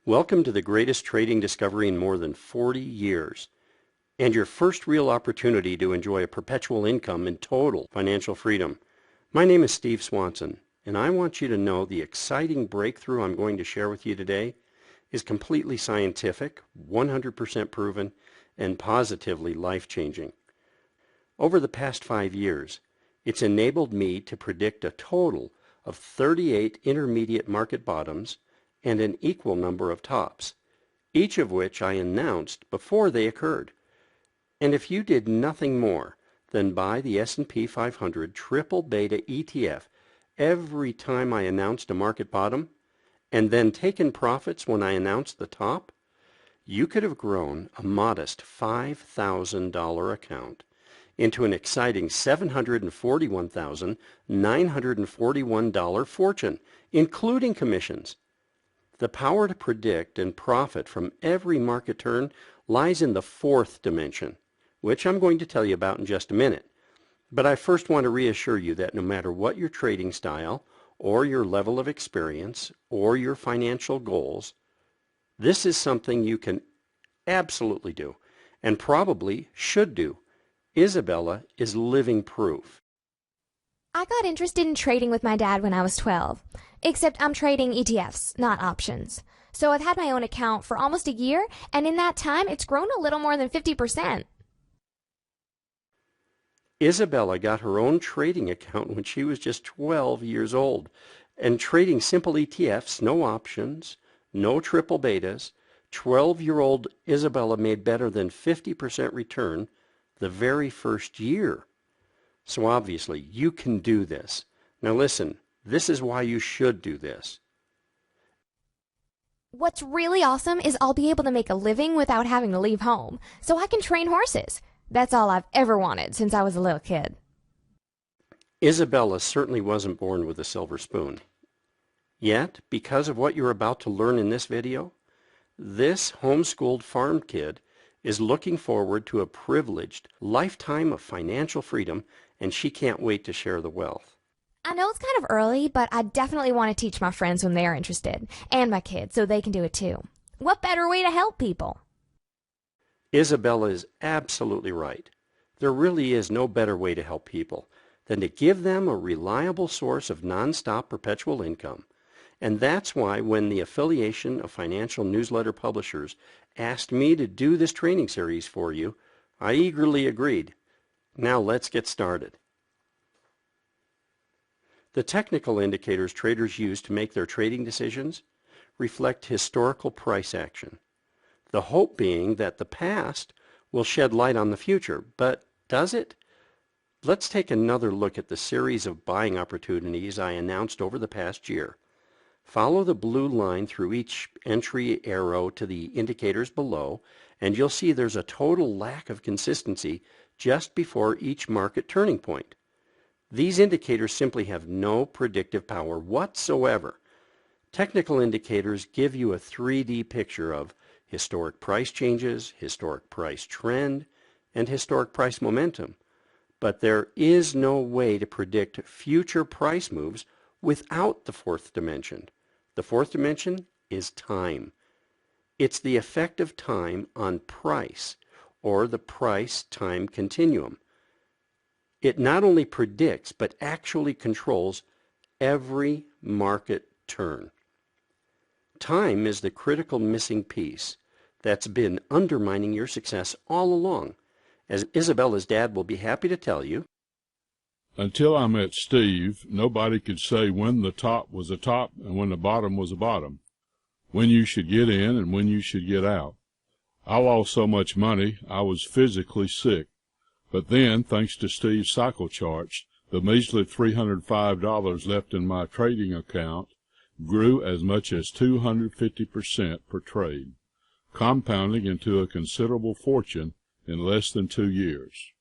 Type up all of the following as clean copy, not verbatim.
Welcome to the greatest trading discovery in more than 40 years, and your first real opportunity to enjoy a perpetual income and total financial freedom. My name is Steve Swanson, and I want you to know the exciting breakthrough I'm going to share with you today is completely scientific, 100% proven, and positively life-changing. Over the past 5 years, it's enabled me to predict a total of 38 intermediate market bottoms and an equal number of tops, each of which I announced before they occurred. And if you did nothing more than buy the S&P 500 triple beta ETF every time I announced a market bottom, and then taken profits when I announced the top, you could have grown a modest $5,000 account into an exciting $741,941 fortune, including commissions. The power to predict and profit from every market turn lies in the fourth dimension, which I'm going to tell you about in just a minute. But I first want to reassure you that no matter what your trading style, or your level of experience, or your financial goals, this is something you can absolutely do, and probably should do. Isabella is living proof. I got interested in trading with my dad when I was 12, except I'm trading ETFs, not options. So I've had my own account for almost a year, and in that time, it's grown a little more than 50%. Isabella got her own trading account when she was just 12 years old, and trading simple ETFs, no options, no triple betas. 12-year-old Isabella made better than 50% return the very first year. So obviously, you can do this. Now listen, this is why you should do this. What's really awesome is I'll be able to make a living without having to leave home, so I can train horses. That's all I've ever wanted since I was a little kid. Isabella certainly wasn't born with a silver spoon. Yet, because of what you're about to learn in this video, this homeschooled farm kid is looking forward to a privileged lifetime of financial freedom, and she can't wait to share the wealth. I know it's kind of early, but I definitely want to teach my friends when they're interested, and my kids, so they can do it too. What better way to help people? Isabella is absolutely right. There really is no better way to help people than to give them a reliable source of nonstop perpetual income. And that's why when the Affiliation of Financial Newsletter Publishers asked me to do this training series for you, I eagerly agreed. Now let's get started. The technical indicators traders use to make their trading decisions reflect historical price action, the hope being that the past will shed light on the future. But does it? Let's take another look at the series of buying opportunities I announced over the past year. Follow the blue line through each entry arrow to the indicators below, and you'll see there's a total lack of consistency just before each market turning point. These indicators simply have no predictive power whatsoever. Technical indicators give you a 3D picture of historic price changes, historic price trend, and historic price momentum. But there is no way to predict future price moves without the fourth dimension. The fourth dimension is time. It's the effect of time on price, or the price-time continuum. It not only predicts, but actually controls every market turn. Time is the critical missing piece that's been undermining your success all along, as Isabella's dad will be happy to tell you. Until I met Steve, nobody could say when the top was a top and when the bottom was a bottom, when you should get in and when you should get out. I lost so much money I was physically sick. But then, thanks to Steve's cycle charts, the measly $305 left in my trading account grew as much as 250% per trade, compounding into a considerable fortune in less than 2 years.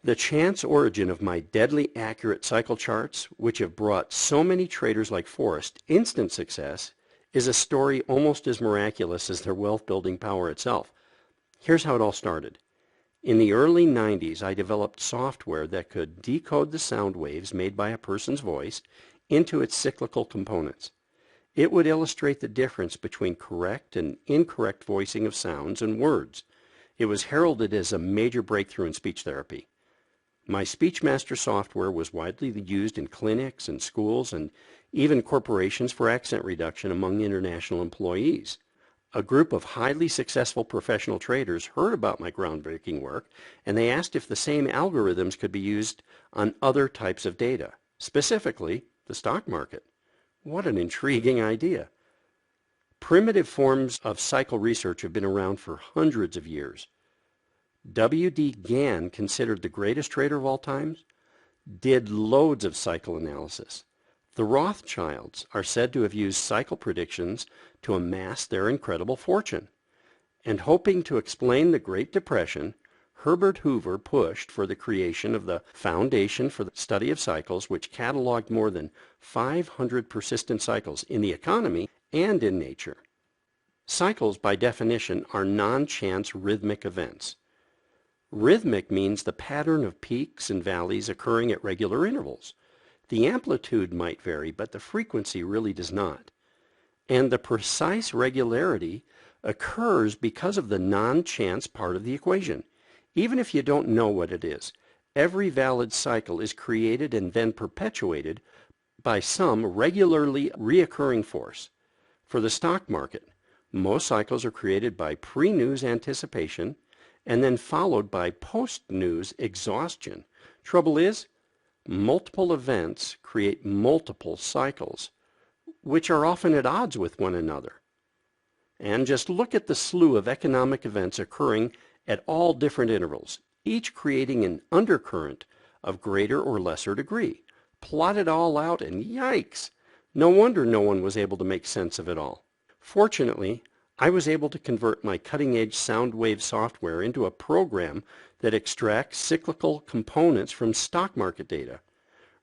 The chance origin of my deadly accurate cycle charts, which have brought so many traders like Forrest instant success, is a story almost as miraculous as their wealth-building power itself. Here's how it all started. In the early 90s, I developed software that could decode the sound waves made by a person's voice into its cyclical components. It would illustrate the difference between correct and incorrect voicing of sounds and words. It was heralded as a major breakthrough in speech therapy. My SpeechMaster software was widely used in clinics and schools and even corporations for accent reduction among international employees. A group of highly successful professional traders heard about my groundbreaking work, and they asked if the same algorithms could be used on other types of data, specifically the stock market. What an intriguing idea. Primitive forms of cycle research have been around for hundreds of years. W.D. Gann, considered the greatest trader of all time, did loads of cycle analysis. The Rothschilds are said to have used cycle predictions to amass their incredible fortune. And hoping to explain the Great Depression, Herbert Hoover pushed for the creation of the Foundation for the Study of Cycles, which cataloged more than 500 persistent cycles in the economy and in nature. Cycles, by definition, are non-chance rhythmic events. Rhythmic means the pattern of peaks and valleys occurring at regular intervals. The amplitude might vary, but the frequency really does not. And the precise regularity occurs because of the non-chance part of the equation. Even if you don't know what it is, every valid cycle is created and then perpetuated by some regularly reoccurring force. For the stock market, most cycles are created by pre-news anticipation and then followed by post-news exhaustion. Trouble is, multiple events create multiple cycles, which are often at odds with one another. And just look at the slew of economic events occurring at all different intervals, each creating an undercurrent of greater or lesser degree. Plot it all out and yikes! No wonder no one was able to make sense of it all. Fortunately, I was able to convert my cutting-edge sound wave software into a program that extracts cyclical components from stock market data.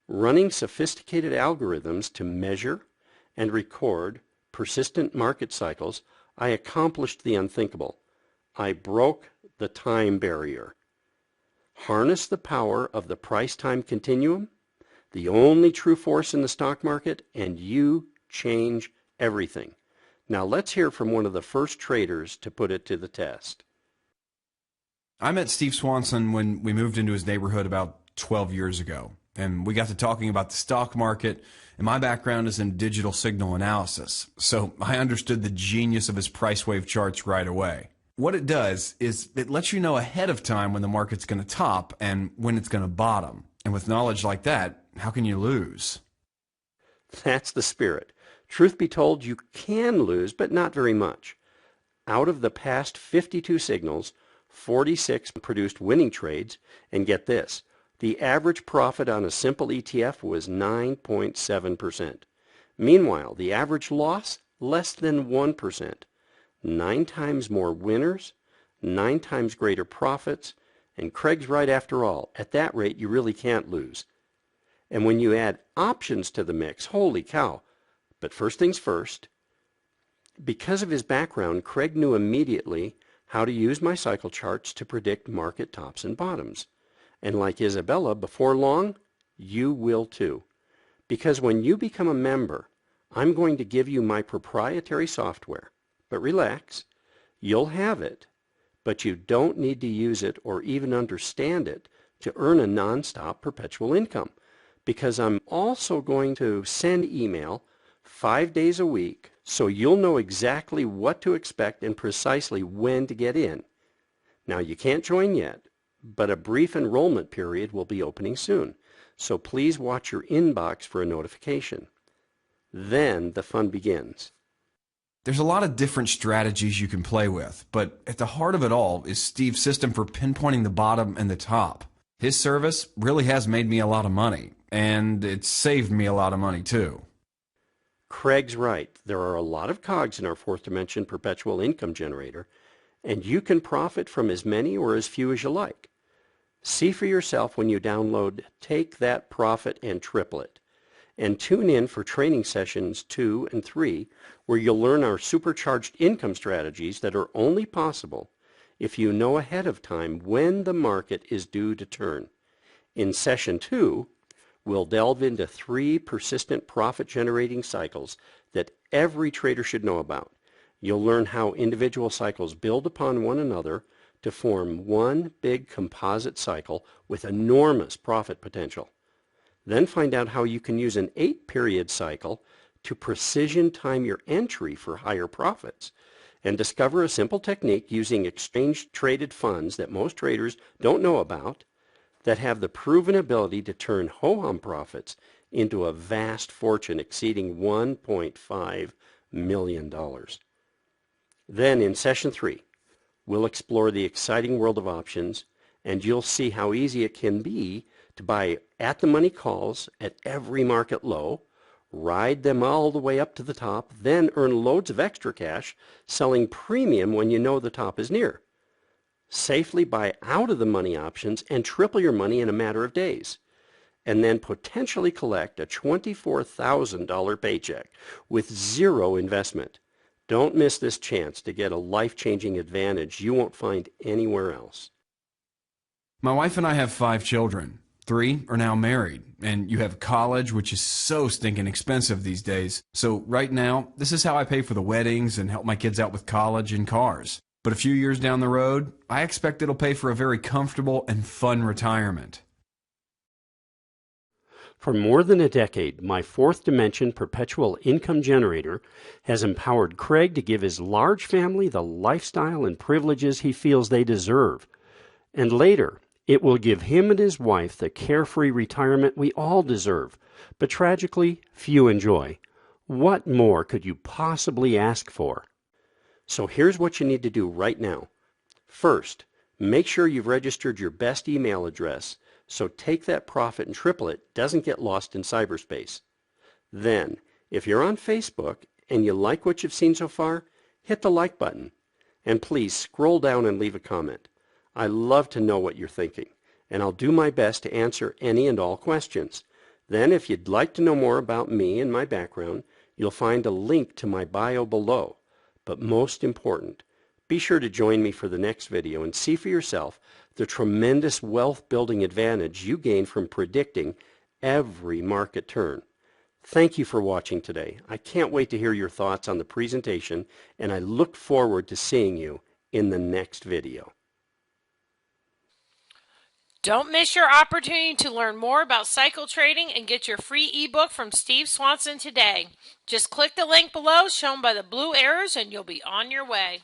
Running sophisticated algorithms to measure and record persistent market cycles, I accomplished the unthinkable. I broke the time barrier. Harness the power of the price-time continuum, the only true force in the stock market, and you change everything. Now let's hear from one of the first traders to put it to the test. I met Steve Swanson when we moved into his neighborhood about 12 years ago, and we got to talking about the stock market, and my background is in digital signal analysis, so I understood the genius of his price wave charts right away. What it does is it lets you know ahead of time when the market's going to top and when it's going to bottom. And with knowledge like that, how can you lose? That's the spirit. Truth be told, you can lose, but not very much. Out of the past 52 signals, 46 produced winning trades, and get this, the average profit on a simple ETF was 9.7%. Meanwhile, the average loss, less than 1%. 9 times more winners, 9 times greater profits, and Craig's right after all. At that rate, you really can't lose. And when you add options to the mix, holy cow. But first things first, because of his background, Craig knew immediately how to use my cycle charts to predict market tops and bottoms. And like Isabella, before long, you will too. Because when you become a member, I'm going to give you my proprietary software. But relax, you'll have it, but you don't need to use it or even understand it to earn a nonstop perpetual income. Because I'm also going to send email 5 days a week, so you'll know exactly what to expect and precisely when to get in. Now, you can't join yet, but a brief enrollment period will be opening soon, so please watch your inbox for a notification. Then the fun begins. There's a lot of different strategies you can play with, but at the heart of it all is Steve's system for pinpointing the bottom and the top. His service really has made me a lot of money, and it's saved me a lot of money too. Craig's right. There are a lot of cogs in our fourth dimension perpetual income generator, and you can profit from as many or as few as you like. See for yourself when you download Take That Profit and Triple It. And tune in for training sessions 2 and 3, where you'll learn our supercharged income strategies that are only possible if you know ahead of time when the market is due to turn. In session 2, we'll delve into 3 persistent profit-generating cycles that every trader should know about. You'll learn how individual cycles build upon one another to form one big composite cycle with enormous profit potential. Then find out how you can use an 8-period cycle to precision time your entry for higher profits. And discover a simple technique using exchange-traded funds that most traders don't know about that have the proven ability to turn ho-hum profits into a vast fortune exceeding $1.5 million. Then in session 3, we'll explore the exciting world of options, and you'll see how easy it can be to buy at-the-money calls at every market low, ride them all the way up to the top, then earn loads of extra cash selling premium when you know the top is near. Safely buy out-of-the-money options and triple your money in a matter of days, and then potentially collect a $24,000 paycheck with zero investment. Don't miss this chance to get a life-changing advantage you won't find anywhere else. My wife and I have 5 children. 3 are now married, and you have college, which is so stinking expensive these days. So right now, this is how I pay for the weddings and help my kids out with college and cars. But a few years down the road, I expect it'll pay for a very comfortable and fun retirement. For more than a decade, my fourth dimension perpetual income generator has empowered Craig to give his large family the lifestyle and privileges he feels they deserve. And later, it will give him and his wife the carefree retirement we all deserve, but tragically, few enjoy. What more could you possibly ask for? So here's what you need to do right now. First, make sure you've registered your best email address so take that profit and triple it doesn't get lost in cyberspace. Then, if you're on Facebook and you like what you've seen so far, hit the like button. And please scroll down and leave a comment. I love to know what you're thinking, and I'll do my best to answer any and all questions. Then, if you'd like to know more about me and my background, you'll find a link to my bio below. But most important, be sure to join me for the next video and see for yourself the tremendous wealth-building advantage you gain from predicting every market turn. Thank you for watching today. I can't wait to hear your thoughts on the presentation, and I look forward to seeing you in the next video. Don't miss your opportunity to learn more about cycle trading and get your free ebook from Steve Swanson today. Just click the link below shown by the blue arrows and you'll be on your way.